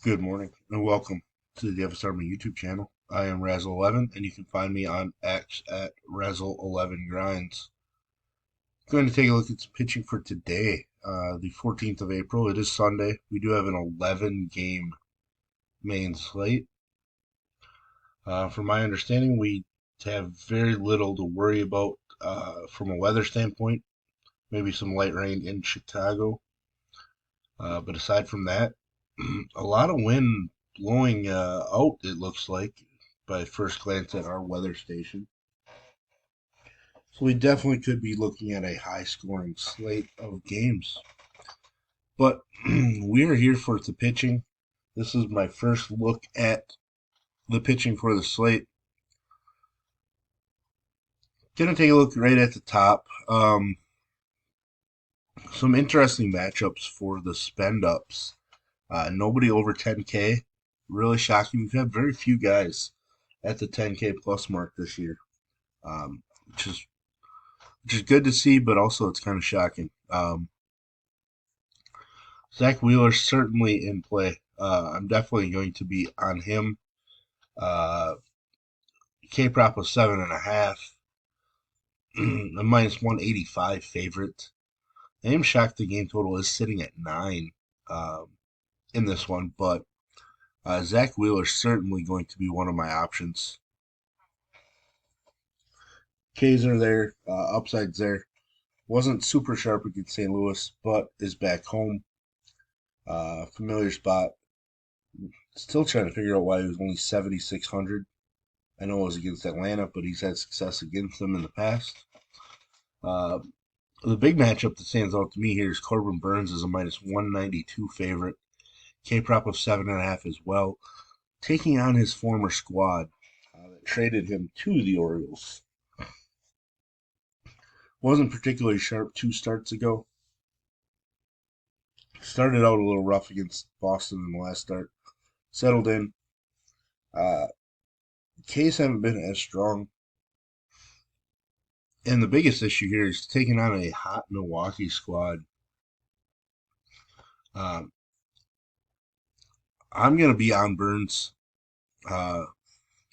Good morning and welcome to the DFS Army YouTube channel. I am Razzle11 and you can find me on X at Razzle11Grinds. Going to take a look at some pitching for today, the 14th of April. It is Sunday. We do have an 11 game main slate. From my understanding, we have very little to worry about from a weather standpoint. Maybe some light rain in Chicago. But aside from that, a lot of wind blowing out, it looks like, by first glance at our weather station. So we definitely could be looking at a high scoring slate of games. But we are here for the pitching. This is my first look at the pitching for the slate. Gonna take a look right at the top. Some interesting matchups for the spend ups. Nobody over 10K. Really shocking. We've had very few guys at the 10K plus mark this year, um, which is good to see, but also it's kind of shocking. Zach Wheeler certainly in play. I'm definitely going to be on him. Uh, K prop was 7.5. A minus 185 favorite. I am shocked the game total is sitting at 9 in this one, but Zach Wheeler is certainly going to be one of my options. K's are there, upsides there. Wasn't super sharp against St. Louis, but is back home. Familiar spot. Still trying to figure out why he was only 7,600. I know it was against Atlanta, but he's had success against them in the past. Uh, the big matchup that stands out to me here is Corbin Burns as a minus 192 favorite. K prop of 7.5 as well, taking on his former squad that traded him to the Orioles. Wasn't particularly sharp 2 starts ago. Started out a little rough against Boston in the last start. Settled in. K's haven't been as strong. And the biggest issue here is taking on a hot Milwaukee squad. Um, I'm going to be on Burns. Uh,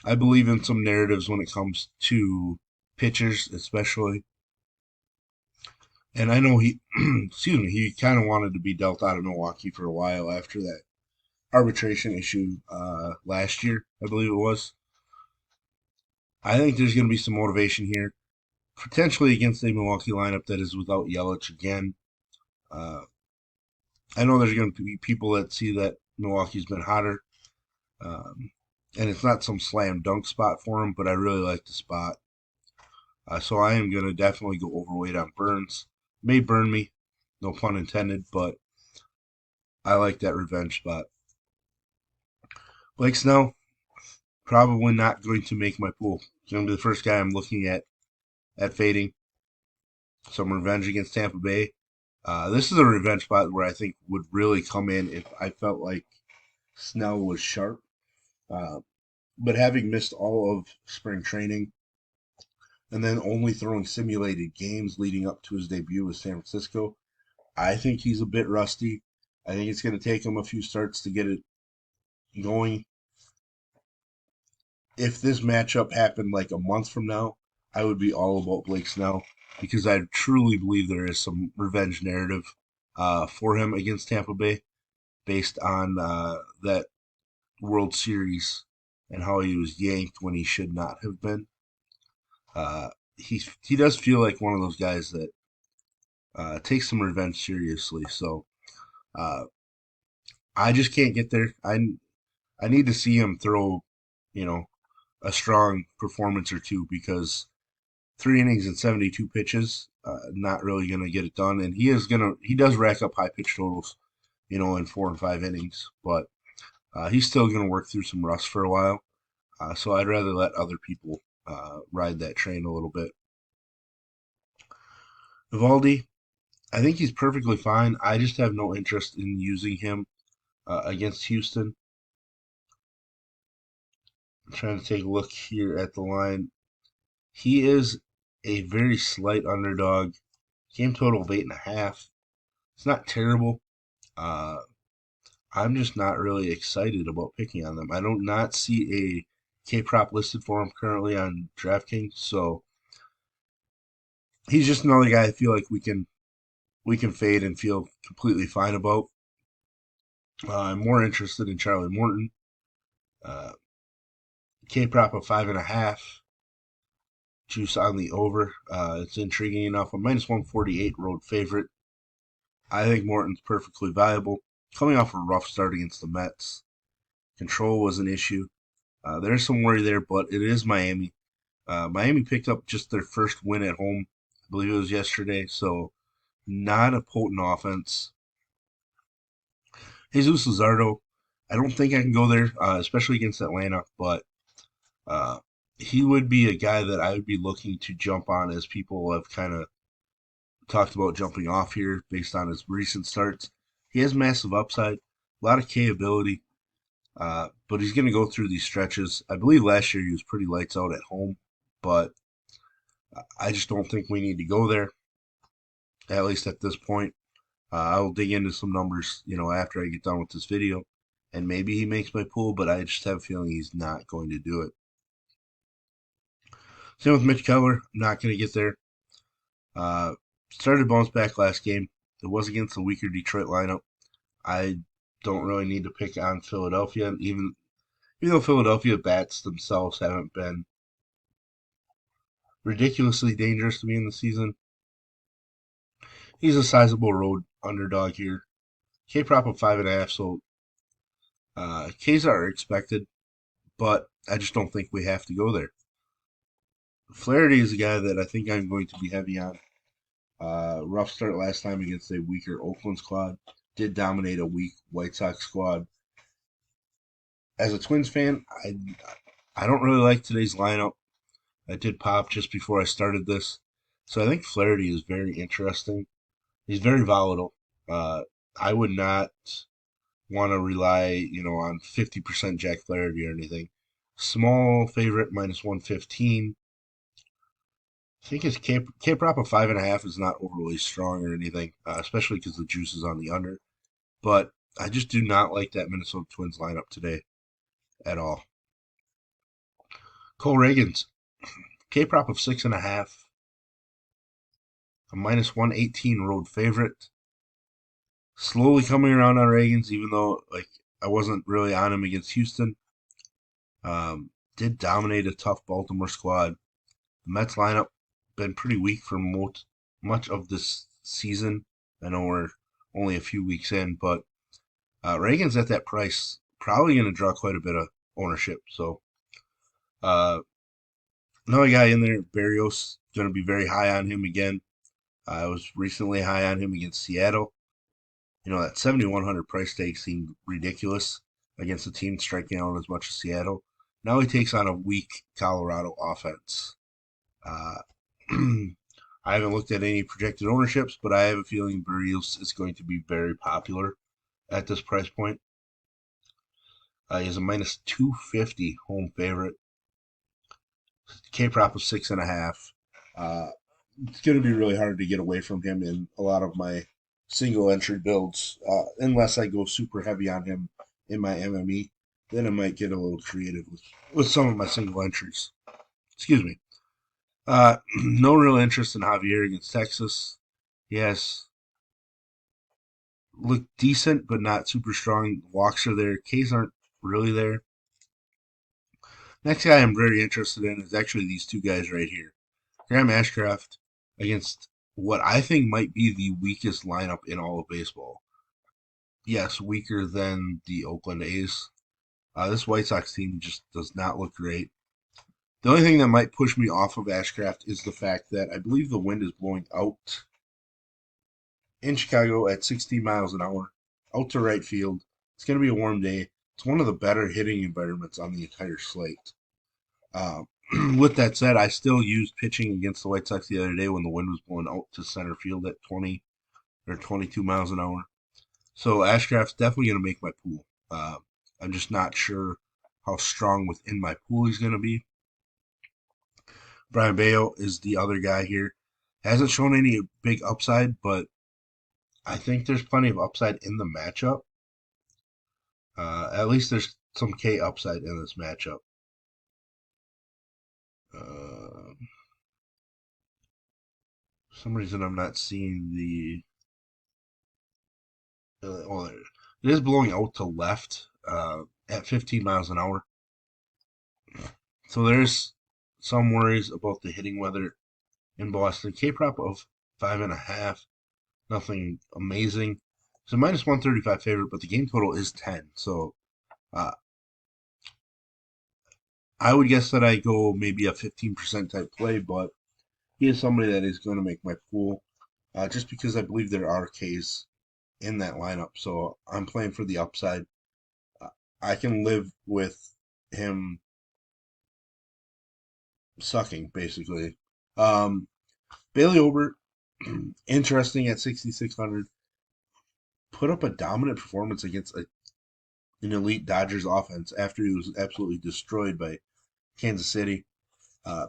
I believe in some narratives when it comes to pitchers, especially. And I know he, excuse me, he kind of wanted to be dealt out of Milwaukee for a while after that arbitration issue last year, I believe it was. I think there's going to be some motivation here, potentially against a Milwaukee lineup that is without Yelich again. Uh, I know there's going to be people that see that Milwaukee's been hotter, um, and it's not some slam dunk spot for him, but I really like the spot. So I am going to definitely go overweight on Burns. May burn me, no pun intended, but I like that revenge spot. Blake Snell, probably not going to make my pool. He's going to be the first guy I'm looking at fading. Some revenge against Tampa Bay. This is a revenge spot where I think would really come in if I felt like Snell was sharp. Uh, but having missed all of spring training and then only throwing simulated games leading up to his debut with San Francisco, I think he's a bit rusty. I think it's going to take him a few starts to get it going. If this matchup happened like a month from now, I would be all about Blake Snell because I truly believe there is some revenge narrative for him against Tampa Bay based on that World Series and how he was yanked when he should not have been. Uh, he does feel like one of those guys that takes some revenge seriously. So uh, I just can't get there. I need to see him throw, you know, a strong performance or two because 3 innings and 72 pitches, not really going to get it done. And he does rack up high pitch totals, in 4 and 5 innings, but he's still going to work through some rust for a while. So I'd rather let other people ride that train a little bit. Vivaldi, I think he's perfectly fine. I just have no interest in using him against Houston. I'm trying to take a look here at the line. He is a very slight underdog. Game total of 8.5. It's not terrible. Uh, I'm just not really excited about picking on them. I don't not see a K prop listed for him currently on DraftKings, so he's just another guy I feel like we can fade and feel completely fine about. I'm more interested in Charlie Morton. Uh, K prop of 5.5. Juice on the over. It's intriguing enough. A minus 148 road favorite. I think Morton's perfectly viable. Coming off a rough start against the Mets. Control was an issue. There's some worry there, but it is Miami. Miami picked up just their first win at home. I believe it was yesterday, so not a potent offense. Jesus Luzardo, I don't think I can go there, especially against Atlanta, but uh, he would be a guy that I would be looking to jump on as people have kind of talked about jumping off here based on his recent starts. He has massive upside, a lot of K ability, but he's going to go through these stretches. I believe last year he was pretty lights out at home, but I just don't think we need to go there, at least at this point. I'll dig into some numbers, after I get done with this video, and maybe he makes my pool, but I just have a feeling he's not going to do it. Same with Mitch Keller, not going to get there. Uh, Started to bounce back last game. It was against the weaker Detroit lineup. I don't really need to pick on Philadelphia, even though Philadelphia bats themselves haven't been ridiculously dangerous to me in the season. He's a sizable road underdog here. K prop of 5.5, so Ks are expected, but I just don't think we have to go there. Flaherty is a guy that I think I'm going to be heavy on. Rough start last time against a weaker Oakland squad. Did dominate a weak White Sox squad. As a Twins fan, I don't really like today's lineup. I did pop just before I started this. So I think Flaherty is very interesting. He's very volatile. I would not want to rely, on 50% Jack Flaherty or anything. Small favorite, minus 115. I think his K prop of 5.5 is not overly strong or anything, especially because the juice is on the under. But I just do not like that Minnesota Twins lineup today at all. Cole Reagans, K prop of 6.5, a minus 118 road favorite. Slowly coming around on Reagans, even though I wasn't really on him against Houston. Did dominate a tough Baltimore squad. The Mets lineup been pretty weak for much of this season. I know we're only a few weeks in, but Reagan's at that price, probably going to draw quite a bit of ownership. So uh, another guy in there, Barrios, going to be very high on him again. I was recently high on him against Seattle. That 7,100 price tag seemed ridiculous against a team striking out as much as Seattle. Now he takes on a weak Colorado offense. Uh, I haven't looked at any projected ownerships, but I have a feeling Barrios is going to be very popular at this price point. He has a minus 250 home favorite. K prop of 6.5. It's going to be really hard to get away from him in a lot of my single entry builds, unless I go super heavy on him in my MME. Then I might get a little creative with some of my single entries. Excuse me. No real interest in Javier against Texas. Yes, look decent, but not super strong. Walks are there. Ks aren't really there. Next guy I'm very interested in is actually these two guys right here. Graham Ashcraft against what I think might be the weakest lineup in all of baseball. Yes, weaker than the Oakland A's. This White Sox team just does not look great. The only thing that might push me off of Ashcraft is the fact that I believe the wind is blowing out in Chicago at 16 miles an hour, out to right field. It's going to be a warm day. It's one of the better hitting environments on the entire slate. Uh, with that said, I still used pitching against the White Sox the other day when the wind was blowing out to center field at 20 or 22 miles an hour. So Ashcraft's definitely going to make my pool. I'm just not sure how strong within my pool he's going to be. Brian Bayo is the other guy here. Hasn't shown any big upside, but I think there's plenty of upside in the matchup. At least there's some K upside in this matchup. For some reason, I'm not seeing well, it is blowing out to left at 15 miles an hour. So there's some worries about the hitting weather in Boston. K prop of 5.5, nothing amazing. So minus 135 favorite, but the game total is 10. So uh, I would guess that I go maybe a 15% type play, but he is somebody that is going to make my pool just because I believe there are Ks in that lineup. So I'm playing for the upside. Uh, I can live with him sucking, basically. Um, Bailey Ober, interesting at 6,600, put up a dominant performance against an elite Dodgers offense after he was absolutely destroyed by Kansas City. Uh,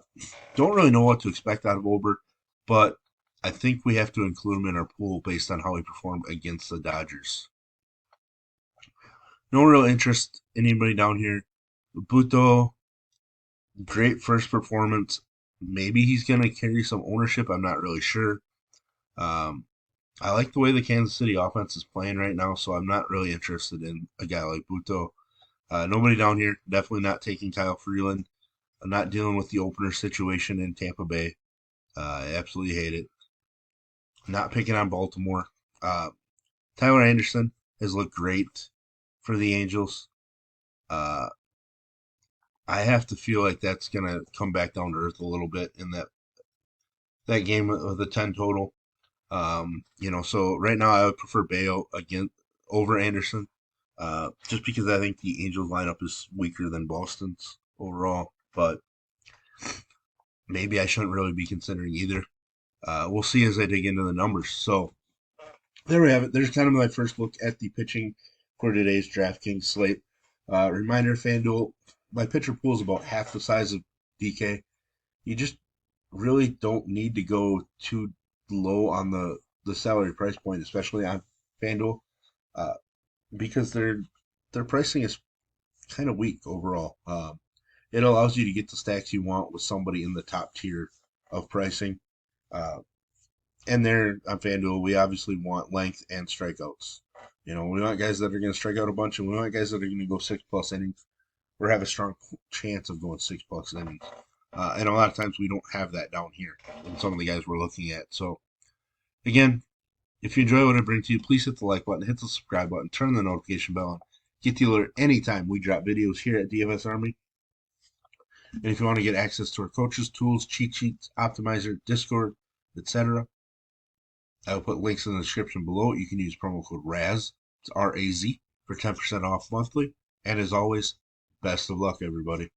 don't really know what to expect out of Ober, but I think we have to include him in our pool based on how he performed against the Dodgers. No real interest in anybody down here. Buto, great first performance. Maybe he's going to carry some ownership. I'm not really sure. Um, I like the way the Kansas City offense is playing right now, so I'm not really interested in a guy like Buto. Nobody down here. Definitely not taking Kyle Freeland. I'm not dealing with the opener situation in Tampa Bay. I absolutely hate it. Not picking on Baltimore. Uh, Tyler Anderson has looked great for the Angels. Uh, I have to feel like that's going to come back down to earth a little bit in that game of the 10 total. So right now I would prefer Bayo again over Anderson, just because I think the Angels lineup is weaker than Boston's overall. But maybe I shouldn't really be considering either. We'll see as I dig into the numbers. So there we have it. There's kind of my first look at the pitching for today's DraftKings slate. Reminder, FanDuel, my pitcher pool is about half the size of DK. You just really don't need to go too low on the salary price point, especially on FanDuel, uh, because their pricing is kind of weak overall. It allows you to get the stacks you want with somebody in the top tier of pricing. Uh, and there on FanDuel, we obviously want length and strikeouts. We want guys that are going to strike out a bunch, and we want guys that are going to go 6+ innings or have a strong chance of going 6+ innings. And a lot of times we don't have that down here in some of the guys we're looking at. So, again, if you enjoy what I bring to you, please hit the like button, hit the subscribe button, turn the notification bell on. Get the alert anytime we drop videos here at DFS Army. And if you want to get access to our coaches, tools, cheat sheets, optimizer, Discord, etc., I will put links in the description below. You can use promo code RAZ, it's RAZ, for 10% off monthly. And as always, best of luck, everybody.